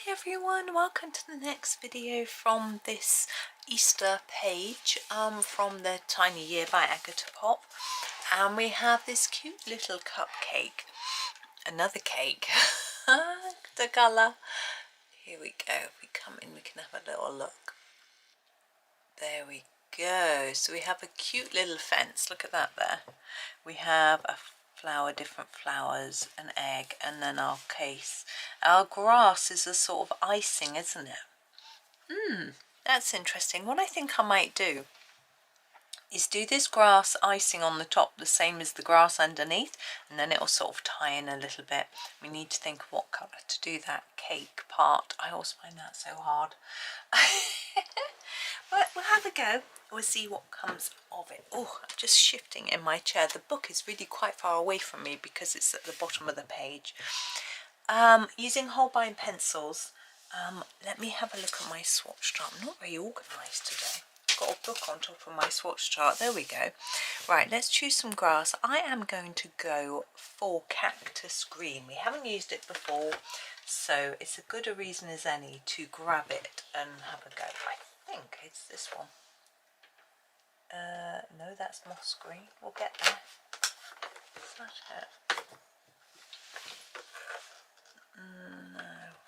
Hi everyone, welcome to the next video from this Easter page from the Tiny Year by Agotapop, and we have this cute little cupcake, another cake, the colour. Here we go, if we come in we can have a little look. There we go, so we have a cute little fence, look at that there. We have a flower, different flowers, an egg, and then our case. Our grass is a sort of icing, isn't it? That's interesting. What I think I might do is do this grass icing on the top the same as the grass underneath, and then it'll sort of tie in a little bit. We need to think of what colour to do that cake part. I always find that so hard. But we'll have a go. We'll see what comes of it. Oh, I'm just shifting in my chair. The book is really quite far away from me because it's at the bottom of the page. Using Holbein pencils. Let me have a look at my swatch chart. I'm not very organised today. I've got a book on top of my swatch chart. There we go. Right, let's choose some grass. I am going to go for cactus green. We haven't used it before, so it's as good a reason as any to grab it and have a go. I think it's this one. No, that's moss green. We'll get there. Is that it?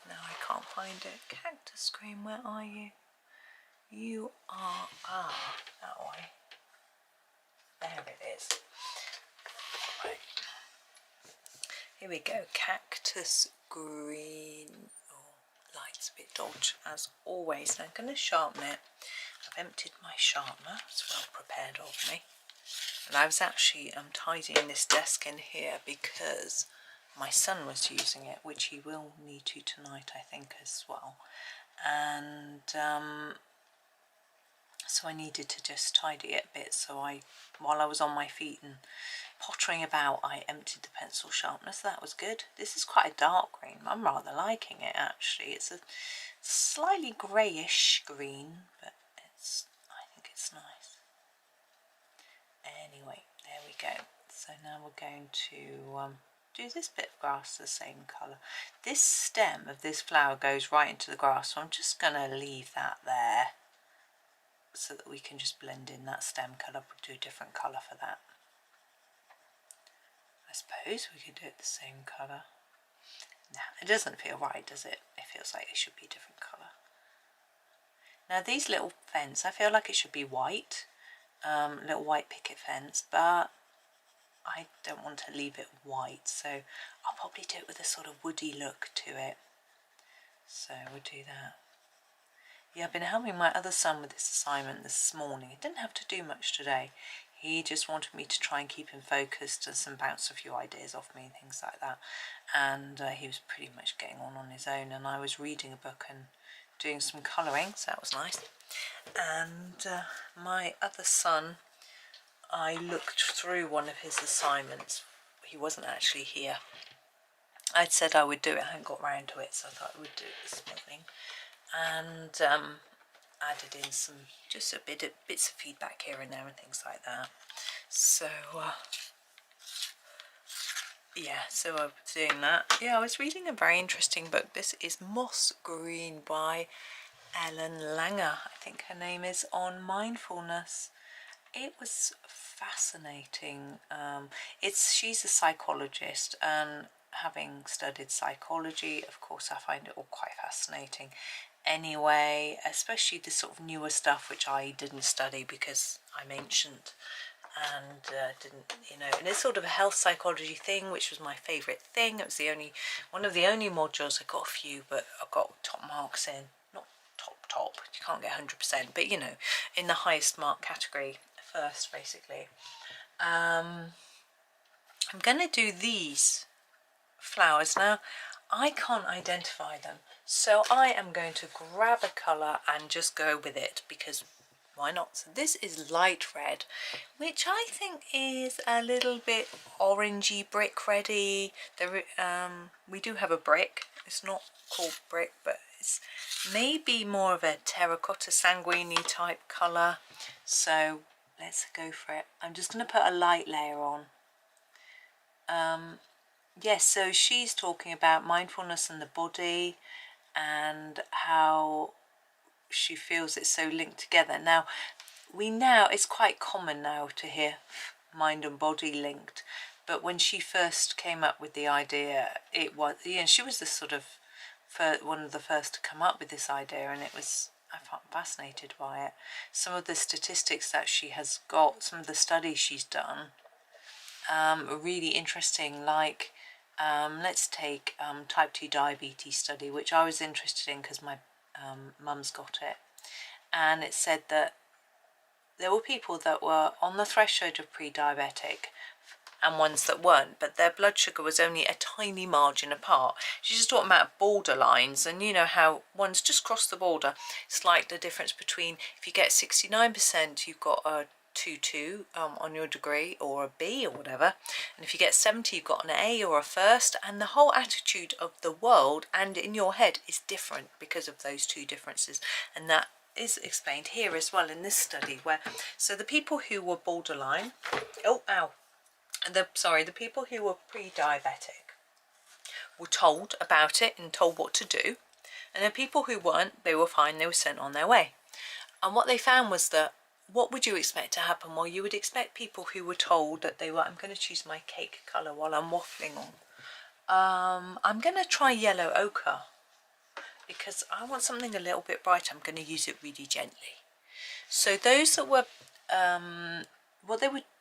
No, I can't find it. Cactus green, where are you? You are, that way. There it is. Right. Here we go, cactus green. Oh, light's a bit dodgy as always. Now I'm going to sharpen it. I've emptied my sharpener, it's well prepared of me. And I was actually tidying this desk in here because my son was using it, which he will need to tonight, I think, as well. And so I needed to just tidy it a bit. So while I was on my feet and pottering about, I emptied the pencil sharpener, so that was good. This is quite a dark green. I'm rather liking it, actually. It's a slightly greyish green, but I think it's nice. Anyway, there we go. So now we're going to do this bit of grass the same colour. This stem of this flower goes right into the grass, so I'm just going to leave that there so that we can just blend in that stem colour. We'll do a different colour for that. I suppose we could do it the same colour. No, it doesn't feel right, does it? It feels like it should be a different colour. Now these little fence, I feel like it should be white, little white picket fence, but I don't want to leave it white, so I'll probably do it with a sort of woody look to it. So we'll do that. Yeah, I've been helping my other son with this assignment this morning. He didn't have to do much today. He just wanted me to try and keep him focused and bounce a few ideas off me and things like that. And he was pretty much getting on his own, and I was reading a book and doing some colouring, so that was nice. And my other son, I looked through one of his assignments. He wasn't actually here. I'd said I would do it, I hadn't got round to it, so I thought I would do it this morning. And added in some, just a bits of feedback here and there and things like that. So yeah, so I was doing that. Yeah, I was reading a very interesting book. This is Moss Green by Ellen Langer, I think her name is, on mindfulness. It was fascinating. She's a psychologist, and having studied psychology, of course, I find it all quite fascinating. Anyway, especially the sort of newer stuff which I didn't study because I'm ancient and didn't, and it's sort of a health psychology thing, which was my favourite thing. It was one of the only modules. I got a few, but I got top marks in. Not top, you can't get 100%, but in the highest mark category first, basically. I'm going to do these flowers now. I can't identify them, so I am going to grab a colour and just go with it, because why not? So this is light red, which I think is a little bit orangey, brick reddy. We do have a brick. It's not called brick, but it's maybe more of a terracotta sanguine type colour. So let's go for it. I'm just going to put a light layer on. Yes, so she's talking about mindfulness and the body, and how she feels it's so linked together. Now, it's quite common now to hear mind and body linked, but when she first came up with the idea, it was, she was the sort of one of the first to come up with this idea, and I found fascinated by it. Some of the statistics that she has got, some of the studies she's done, are really interesting. Like, let's take type 2 diabetes study, which I was interested in because my mum's got it, and it said that there were people that were on the threshold of pre-diabetic and ones that weren't, but their blood sugar was only a tiny margin apart. She's just talking about borderlines, and you know how one's just crossed the border. It's like the difference between, if you get 69%, you've got a 2-2 on your degree, or a B or whatever, and if you get 70, you've got an A or a first, and the whole attitude of the world and in your head is different because of those two differences. And that is explained here as well in this study, where so the people who were borderline, the people who were pre-diabetic were told about it and told what to do, and the people who weren't, they were fine, they were sent on their way. And what they found was that, what would you expect to happen? Well, you would expect people who were told that they were, I'm going to choose my cake colour while I'm waffling on. I'm going to try yellow ochre, because I want something a little bit brighter. I'm going to use it really gently. So those that were,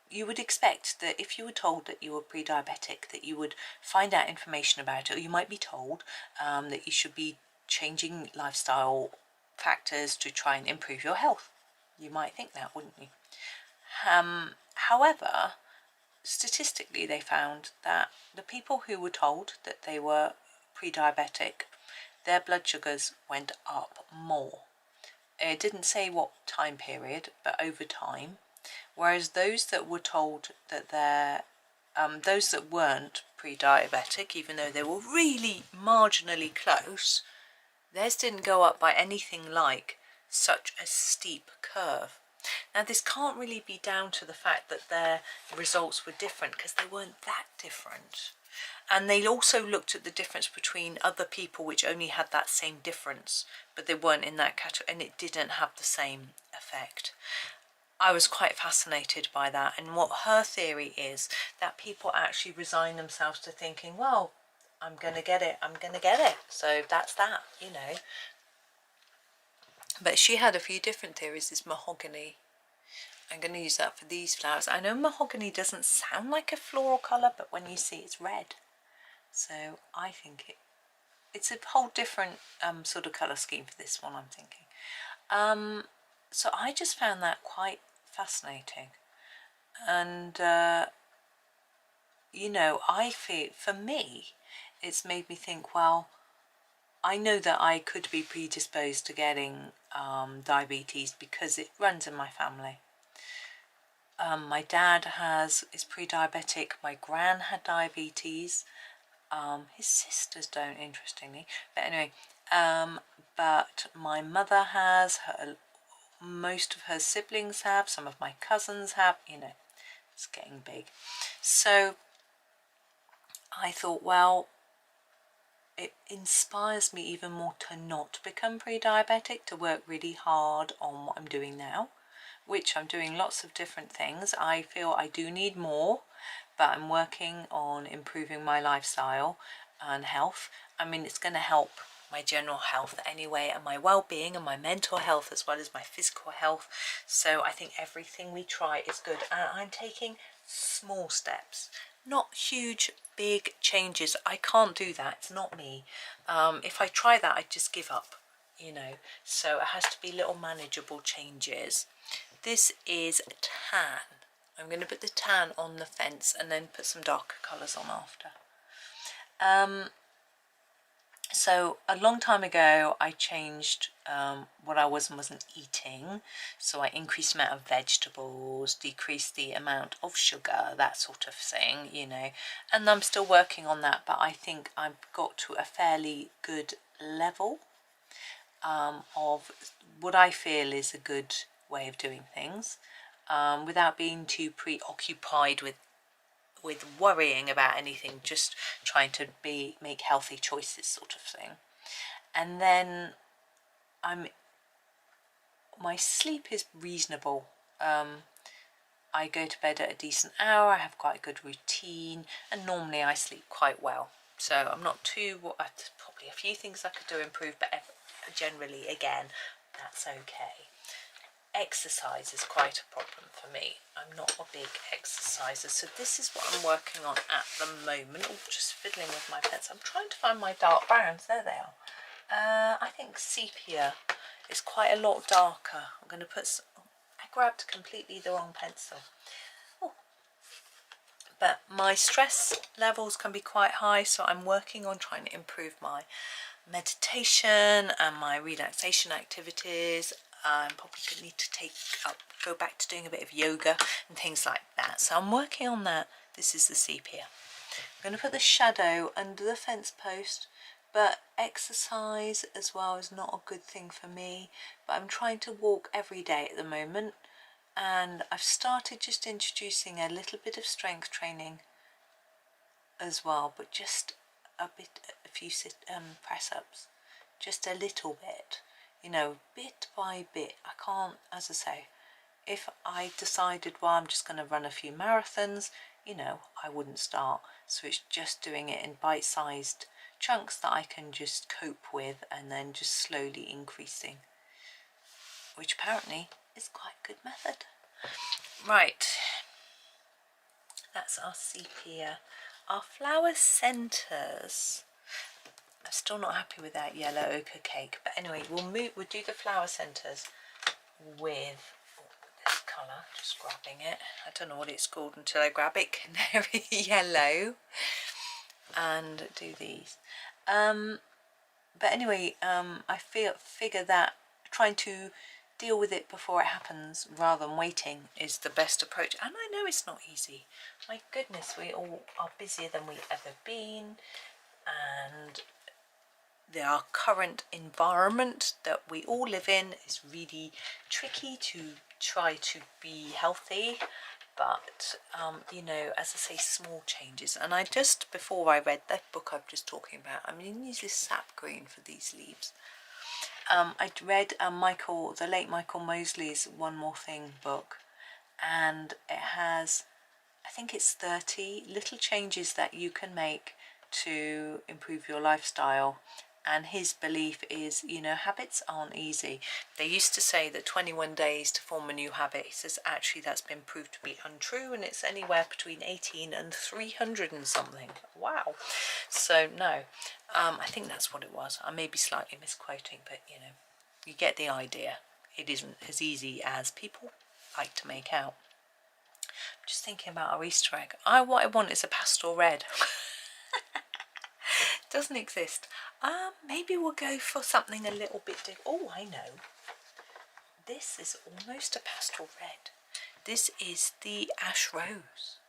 you would expect that if you were told that you were pre-diabetic, that you would find out information about it, or you might be told that you should be changing lifestyle factors to try and improve your health. You might think that, wouldn't you? However, statistically they found that the people who were told that they were pre-diabetic, their blood sugars went up more. It didn't say what time period, but over time. Whereas those that were told that those that weren't pre-diabetic, even though they were really marginally close, theirs didn't go up by anything like such a steep curve. Now, this can't really be down to the fact that their results were different, because they weren't that different. And they also looked at the difference between other people which only had that same difference, but they weren't in that category, and it didn't have the same effect. I was quite fascinated by that, and what her theory is that people actually resign themselves to thinking, well, I'm going to get it, so that's that, you know. But she had a few different theories. This mahogany, I'm going to use that for these flowers. I know mahogany doesn't sound like a floral colour, but when you see it's red, so I think it's a whole different sort of colour scheme for this one, I'm thinking. So I just found that quite fascinating, and you know, I feel, for me, it's made me think, well, I know that I could be predisposed to getting diabetes because it runs in my family. My dad is pre-diabetic, my gran had diabetes, his sisters don't, interestingly, but anyway, but my mother has, most of her siblings have, some of my cousins have, you know, it's getting big. So I thought, well, it inspires me even more to not become pre-diabetic, to work really hard on what I'm doing now, which I'm doing lots of different things. I feel I do need more, but I'm working on improving my lifestyle and health. I mean, it's going to help my general health anyway, and my well-being, and my mental health, as well as my physical health. So I think everything we try is good, and I'm taking small steps, not huge big changes. I can't do that, it's not me. If I try that, I just give up, you know. So it has to be little manageable changes. This is tan. I'm going to put the tan on the fence and then put some darker colours on after. So a long time ago I changed what I was and wasn't eating. So I increased the amount of vegetables, decreased the amount of sugar, that sort of thing, you know. And I'm still working on that, but I think I've got to a fairly good level of what I feel is a good way of doing things, without being too preoccupied with worrying about anything, just trying to make healthy choices, sort of thing. And then my sleep is reasonable. I go to bed at a decent hour, I have quite a good routine, and normally I sleep quite well. So I'm not too, there's probably a few things I could do improve, but generally, again, that's okay. Exercise is quite a problem for me. I'm not a big exerciser, so this is what I'm working on at the moment. Oh, just fiddling with my pens. I'm trying to find my dark browns. There they are. I think sepia is quite a lot darker. I'm going to put some, I grabbed completely the wrong pencil. Oh. But my stress levels can be quite high, so I'm working on trying to improve my meditation and my relaxation activities. I probably could need to go back to doing a bit of yoga and things like that. So I'm working on that. This is the sepia. I'm going to put the shadow under the fence post, but exercise as well is not a good thing for me. But I'm trying to walk every day at the moment, and I've started just introducing a little bit of strength training as well, but just a few press-ups, just a little bit, you know, bit by bit. I can't, as I say, if I decided, well, I'm just going to run a few marathons, you know, I wouldn't start. So it's just doing it in bite-sized chunks that I can just cope with, and then just slowly increasing, which apparently is quite a good method. Right, that's our sepia. Our flower centres, I'm still not happy with that yellow ochre cake, but anyway, we'll do the flower centres with this colour, just grabbing it. I don't know what it's called until I grab it. Canary yellow, and do these. But anyway, I figure that trying to deal with it before it happens rather than waiting is the best approach. And I know it's not easy. My goodness, we all are busier than we've ever been, and our current environment that we all live in is really tricky to try to be healthy. But you know, as I say, small changes. And I just, before I read that book I'm just talking about, I'm going to use this sap green for these leaves. I read the late Michael Mosley's One More Thing book, and it has, I think it's 30 little changes that you can make to improve your lifestyle. And his belief is, you know, habits aren't easy. They used to say that 21 days to form a new habit. He says actually that's been proved to be untrue, and it's anywhere between 18 and 300 and something. Wow. So no, I think that's what it was. I may be slightly misquoting, but you know, you get the idea. It isn't as easy as people like to make out. I'm just thinking about our Easter egg. What I want is a pastel red. Doesn't exist. Maybe we'll go for something a little bit different. Oh, I know. This is almost a pastel red. This is the ash rose.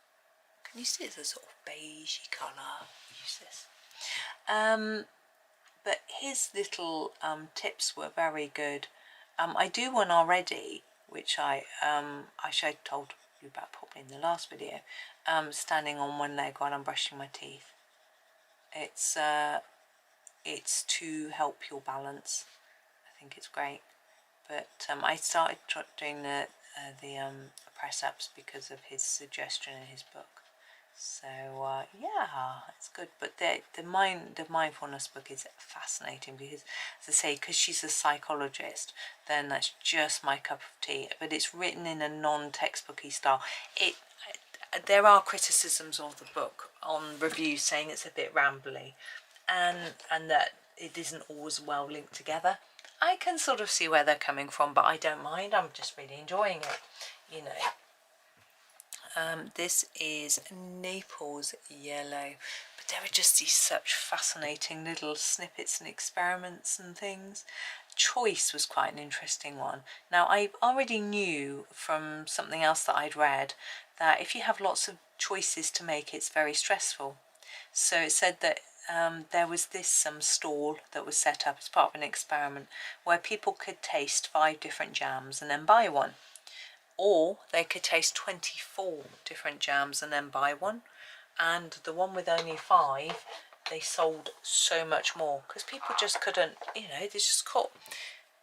Can you see it's a sort of beigey colour? Use this. But his little tips were very good. I do one already, which I told you about probably in the last video. Standing on one leg while I'm brushing my teeth. It's to help your balance. I think it's great. But I started doing the press-ups because of his suggestion in his book. So yeah, it's good. But the mindfulness book is fascinating because, as I say, because she's a psychologist, then that's just my cup of tea. But it's written in a non-textbooky style. There are criticisms of the book on reviews saying it's a bit rambly, and that it isn't always well linked together. I can sort of see where they're coming from, but I don't mind. I'm just really enjoying it, you know. This is Naples yellow, but there are just these such fascinating little snippets and experiments and things. Choice was quite an interesting one. Now, I already knew from something else that I'd read that if you have lots of choices to make, it's very stressful. So it said that there was this stall that was set up as part of an experiment where people could taste 5 different jams and then buy one. Or they could taste 24 different jams and then buy one. And the one with only 5 they sold so much more because people just couldn't, you know, they just caught,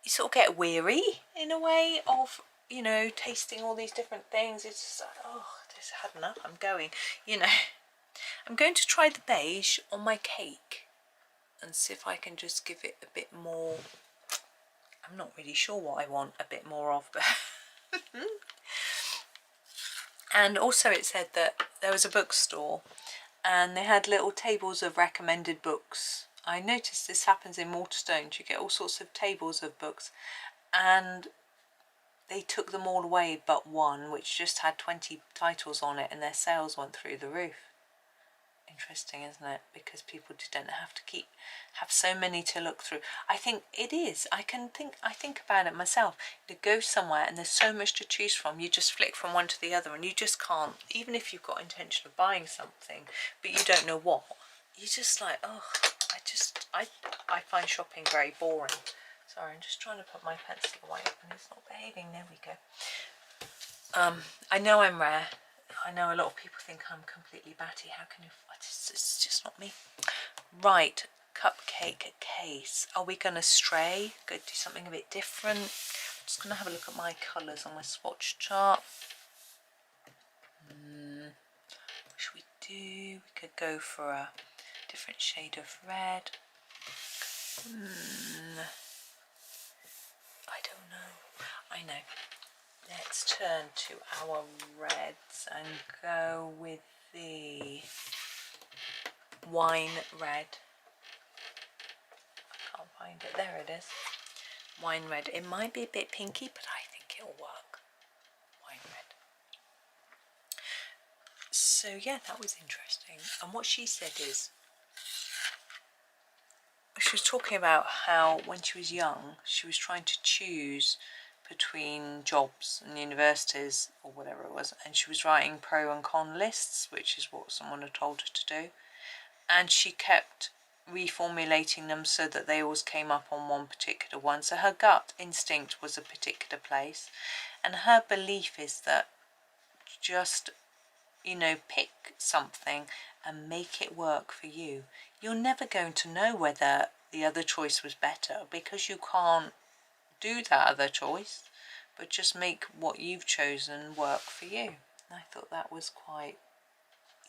you sort of get weary in a way of, you know, tasting all these different things. It's just like, oh, I just had enough, I'm going, you know. I'm going to try the beige on my cake and see if I can just give it a bit more. I'm not really sure what I want a bit more of, but and also it said that there was a bookstore and they had little tables of recommended books. I noticed this happens in Waterstones. You get all sorts of tables of books, and they took them all away but one, which just had 20 titles on it, and their sales went through the roof. Interesting, isn't it? Because people didn't have to have so many to look through. I think it is. I think about it myself. You go somewhere and there's so much to choose from. You just flick from one to the other, and you just can't. Even if you've got intention of buying something, but you don't know what, you just like, oh, I find shopping very boring. Sorry, I'm just trying to put my pencil away and it's not behaving. There we go. I know I'm rare. I know a lot of people think I'm completely batty. How can you? It's just not me. Right, cupcake case. Are we going to stray? Go do something a bit different. I'm just going to have a look at my colours on my swatch chart. What should we do? We could go for a different shade of red. I don't know. I know. Let's turn to our reds and go with the wine red. I can't find it. There it is. Wine red. It might be a bit pinky, but I think it'll work. Wine red. So yeah, that was interesting. And what she said is, she was talking about how when she was young, she was trying to choose between jobs and universities or whatever it was, and she was writing pro and con lists, which is what someone had told her to do, and she kept reformulating them so that they always came up on one particular one. So her gut instinct was a particular place, and her belief is that just, you know, pick something and make it work for you. You're never going to know whether the other choice was better because you can't do that other choice, but just make what you've chosen work for you. And I thought that was quite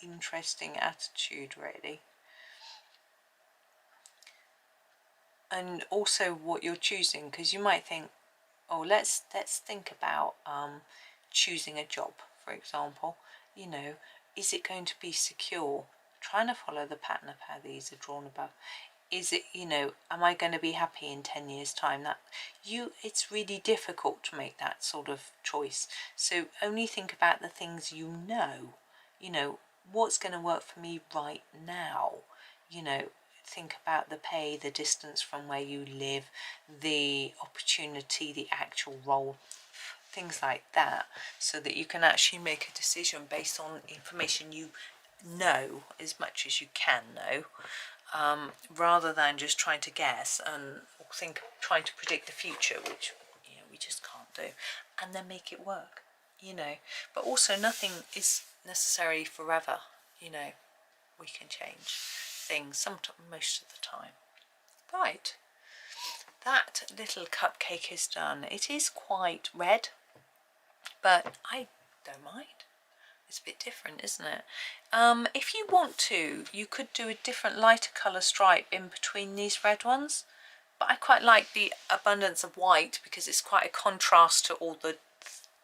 interesting attitude, really. And also what you're choosing, because you might think, oh, let's think about choosing a job, for example. You know, is it going to be secure? Trying to follow the pattern of how these are drawn above. Is it, you know, am I going to be happy in 10 years time? It's really difficult to make that sort of choice. So only think about the things you know, what's going to work for me right now. You know, think about the pay, the distance from where you live, the opportunity, the actual role, things like that, so that you can actually make a decision based on information you know as much as you can know, rather than just trying to guess and trying to predict the future, which, you know, we just can't do, and then make it work, you know. But also nothing is necessarily forever, you know. We can change things most of the time. Right, that little cupcake is done. It is quite red, but I don't mind. It's a bit different, isn't it? If you want to, you could do a different lighter colour stripe in between these red ones, but I quite like the abundance of white because it's quite a contrast to all the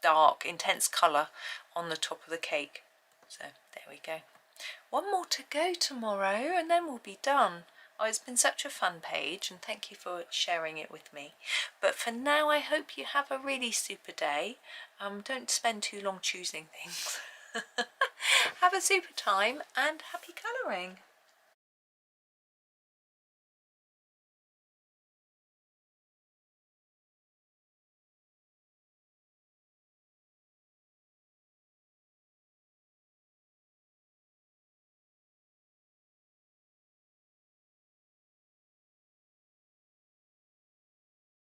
dark, intense colour on the top of the cake. So there we go. One more to go tomorrow and then we'll be done. Oh, it's been such a fun page, and thank you for sharing it with me. But for now, I hope you have a really super day. Don't spend too long choosing things. Have a super time and happy colouring.